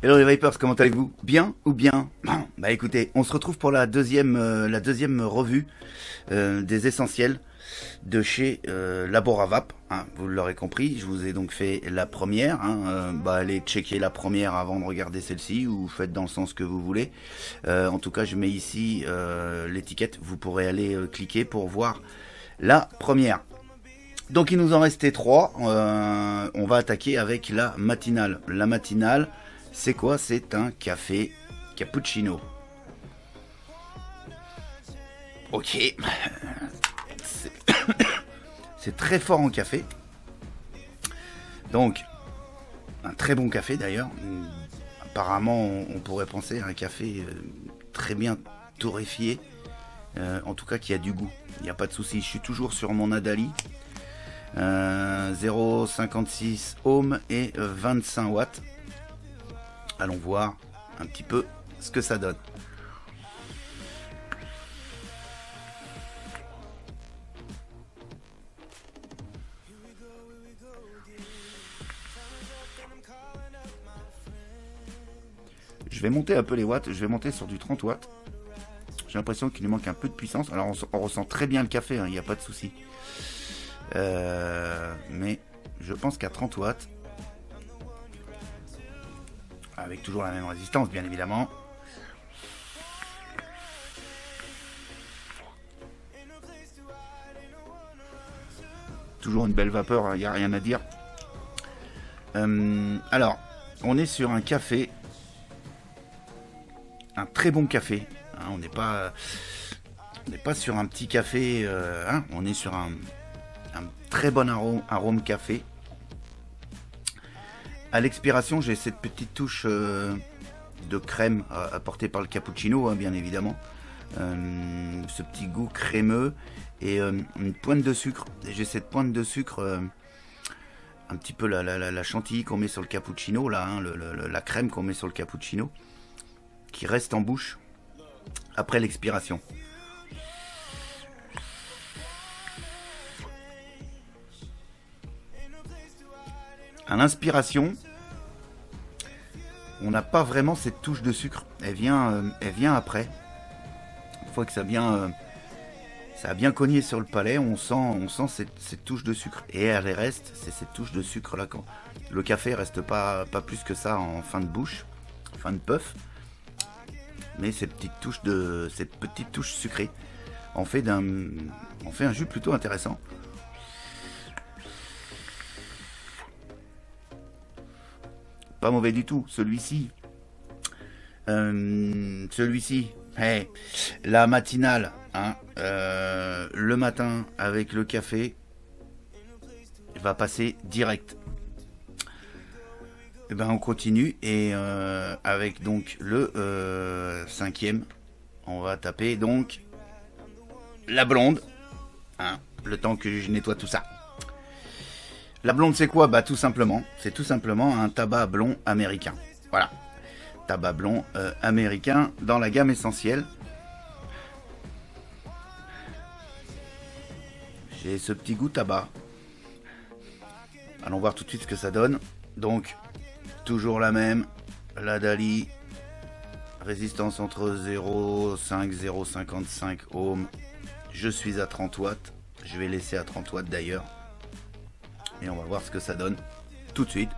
Hello les Vipers, comment allez-vous? Bien ou bien? Bah écoutez, on se retrouve pour la deuxième revue des essentiels de chez Laboravap. Hein, vous l'aurez compris, je vous ai donc fait la première. Allez checker la première avant de regarder celle-ci, ou faites dans le sens que vous voulez. En tout cas, je mets ici l'étiquette. Vous pourrez aller cliquer pour voir la première. Donc il nous en restait 3. On va attaquer avec la matinale. La matinale, c'est quoi? C'est un café cappuccino. Ok. C'est très fort en café. Donc, un très bon café d'ailleurs. Apparemment, on pourrait penser à un café très bien torréfié. En tout cas, qui a du goût. Il n'y a pas de souci. Je suis toujours sur mon Adali. 0,56 ohms et 25 watts. Allons voir un petit peu ce que ça donne. Je vais monter un peu les watts, je vais monter sur du 30 watts. J'ai l'impression qu'il lui manque un peu de puissance. Alors on ressent très bien le café, il n'y a pas de souci. Mais je pense qu'à 30 watts, avec toujours la même résistance bien évidemment, toujours une belle vapeur, il n'y a rien à dire. Alors, on est sur un café, un très bon café. Hein, on n'est pas sur un petit café. On est sur un très bon arôme café. À l'expiration, j'ai cette petite touche de crème apportée par le cappuccino, bien évidemment. Ce petit goût crémeux et une pointe de sucre. J'ai cette pointe de sucre, un petit peu la chantilly qu'on met sur le cappuccino, là, la crème qu'on met sur le cappuccino, qui reste en bouche après l'expiration. À l'inspiration, on n'a pas vraiment cette touche de sucre. Elle vient après. Une fois que ça a bien cogné sur le palais, on sent cette touche de sucre. Et elle reste, c'est cette touche de sucre là. Quand le café reste pas plus que ça en fin de bouche, fin de puff. Mais cette petite touche sucrée en fait un jus plutôt intéressant. Pas mauvais du tout, celui-ci. Hey, la matinale, le matin avec le café, va passer direct. Et ben on continue et avec donc le 5e, on va taper donc la blonde. Le temps que je nettoie tout ça. La blonde, c'est quoi? Bah c'est tout simplement un tabac blond américain. Voilà, tabac blond américain dans la gamme essentielle. J'ai ce petit goût tabac. Allons voir tout de suite ce que ça donne. Donc, toujours la même, la Dali, résistance entre 0,5 et 0,55 ohms. Je suis à 30 watts. Je vais laisser à 30 watts d'ailleurs. Et on va voir ce que ça donne tout de suite.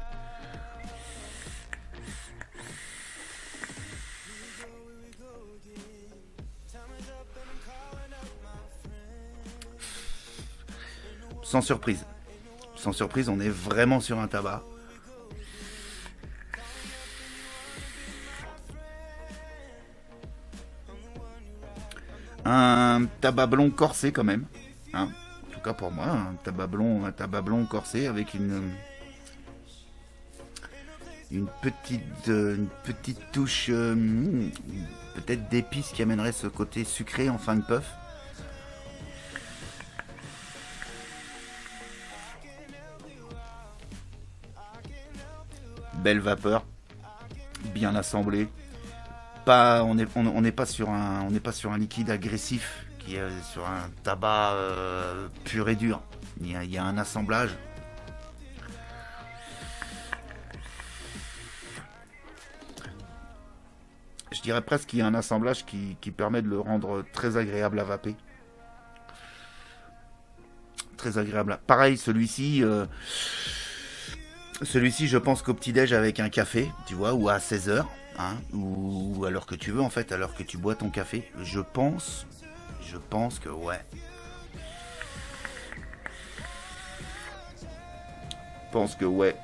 Sans surprise. Sans surprise, on est vraiment sur un tabac. Un tabac blond corsé quand même. En tout cas pour moi, un tabac blond corsé avec une petite touche peut-être d'épices qui amènerait ce côté sucré en fin de puff. Belle vapeur, bien assemblée. On n'est pas sur un liquide agressif qui est sur un tabac pur et dur. Il y a un assemblage. Je dirais presque qu'il y a un assemblage qui permet de le rendre très agréable à vaper. Très agréable. Pareil, celui-ci, je pense qu'au petit-déj avec un café, tu vois, ou à 16h, hein, ou à l'heure que tu veux, en fait, à l'heure que tu bois ton café, je pense que ouais. Je pense que ouais.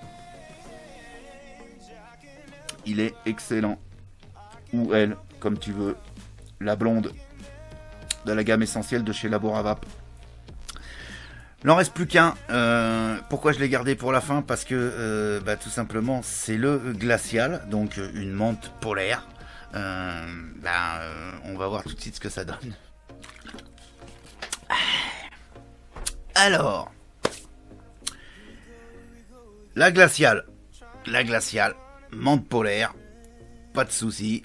Il est excellent. Ou elle, comme tu veux. La blonde de la gamme essentielle de chez Laboravap. Il n'en reste plus qu'un. Pourquoi je l'ai gardé pour la fin? Parce que tout simplement c'est le glacial, donc une menthe polaire. On va voir tout de suite ce que ça donne. Alors, la glaciale, menthe polaire, pas de souci,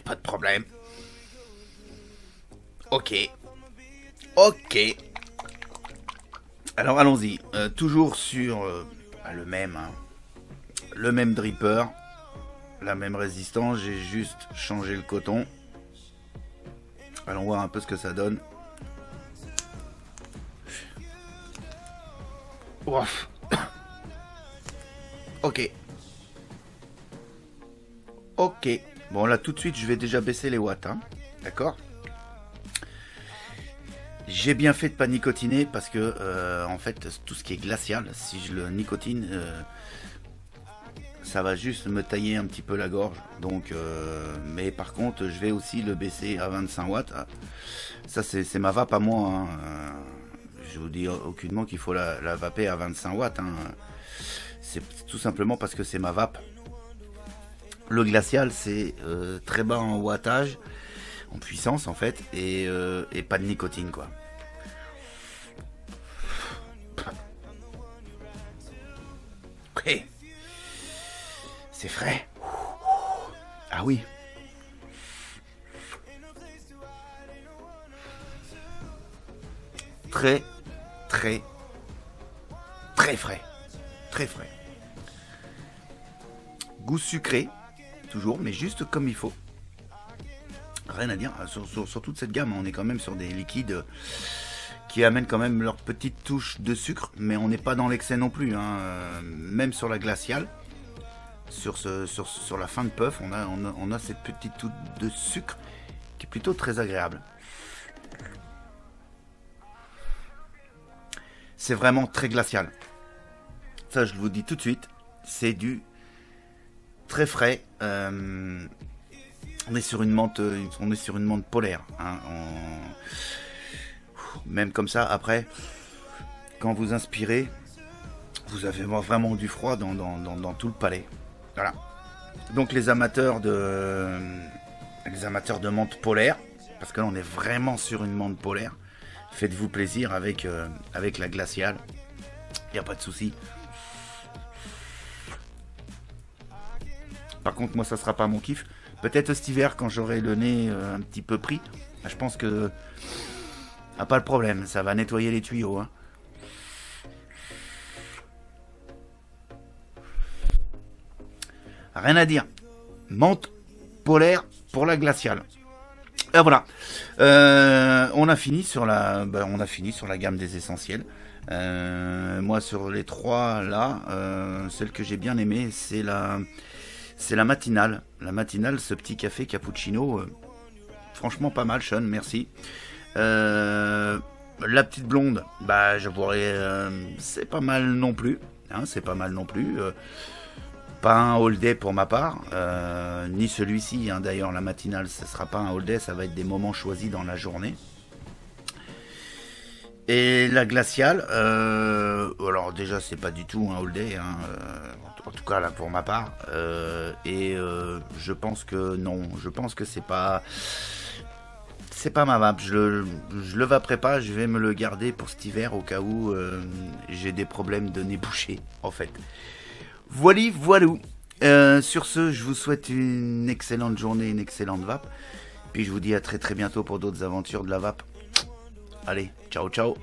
pas de problème. Ok. Alors allons-y. Toujours sur le même dripper, la même résistance. J'ai juste changé le coton. Allons voir un peu ce que ça donne. Ouf. Ok. Bon là tout de suite je vais déjà baisser les watts. Hein. D'accord. J'ai bien fait de pas nicotiner parce que en fait tout ce qui est glacial, si je le nicotine, ça va juste me tailler un petit peu la gorge. Donc, mais par contre, je vais aussi le baisser à 25 watts. Ça c'est ma vape à moi. Hein. Je vous dis aucunement qu'il faut la vaper à 25 watts. Hein. C'est tout simplement parce que c'est ma vape. Le glacial c'est très bas en wattage, en puissance en fait, et pas de nicotine quoi. Ok. C'est frais. Ah oui. Très frais. Très frais. Goût sucré, toujours, mais juste comme il faut. Rien à dire, sur toute cette gamme, on est quand même sur des liquides qui amènent quand même leur petite touche de sucre, mais on n'est pas dans l'excès non plus. Hein. Même sur la glaciale, sur la fin de puff, on a cette petite touche de sucre qui est plutôt très agréable. C'est vraiment très glacial. Ça, je vous dis tout de suite, c'est du très frais. On est sur une menthe polaire. Hein. Même comme ça, après, quand vous inspirez, vous avez vraiment du froid dans tout le palais. Voilà. Donc les amateurs de menthe polaire, parce que là on est vraiment sur une menthe polaire, faites-vous plaisir avec la glaciale. Il n'y a pas de souci. Par contre, moi, ça sera pas mon kiff. Peut-être cet hiver, quand j'aurai le nez un petit peu pris, je pense que pas le problème. Ça va nettoyer les tuyaux. Hein. Rien à dire. Menthe polaire pour la glaciale. Et voilà. On a fini sur la gamme des essentiels. Moi, sur les trois là, celle que j'ai bien aimée, c'est la matinale. La matinale, ce petit café cappuccino, franchement pas mal, Sean, merci. La petite blonde, je pourrais, c'est pas mal non plus. Hein, c'est pas mal non plus. Pas un all day pour ma part, ni celui-ci. Hein, d'ailleurs, la matinale, ce sera pas un all day, ça va être des moments choisis dans la journée. Et la glaciale, alors déjà c'est pas du tout un all day, hein, en tout cas là pour ma part, je pense que non, je pense que c'est pas ma vape, je le vaperai pas, je vais me le garder pour cet hiver au cas où j'ai des problèmes de nez bouché en fait. Voilou. Sur ce, je vous souhaite une excellente journée, une excellente vape, puis je vous dis à très très bientôt pour d'autres aventures de la vape. Allez, ciao ciao.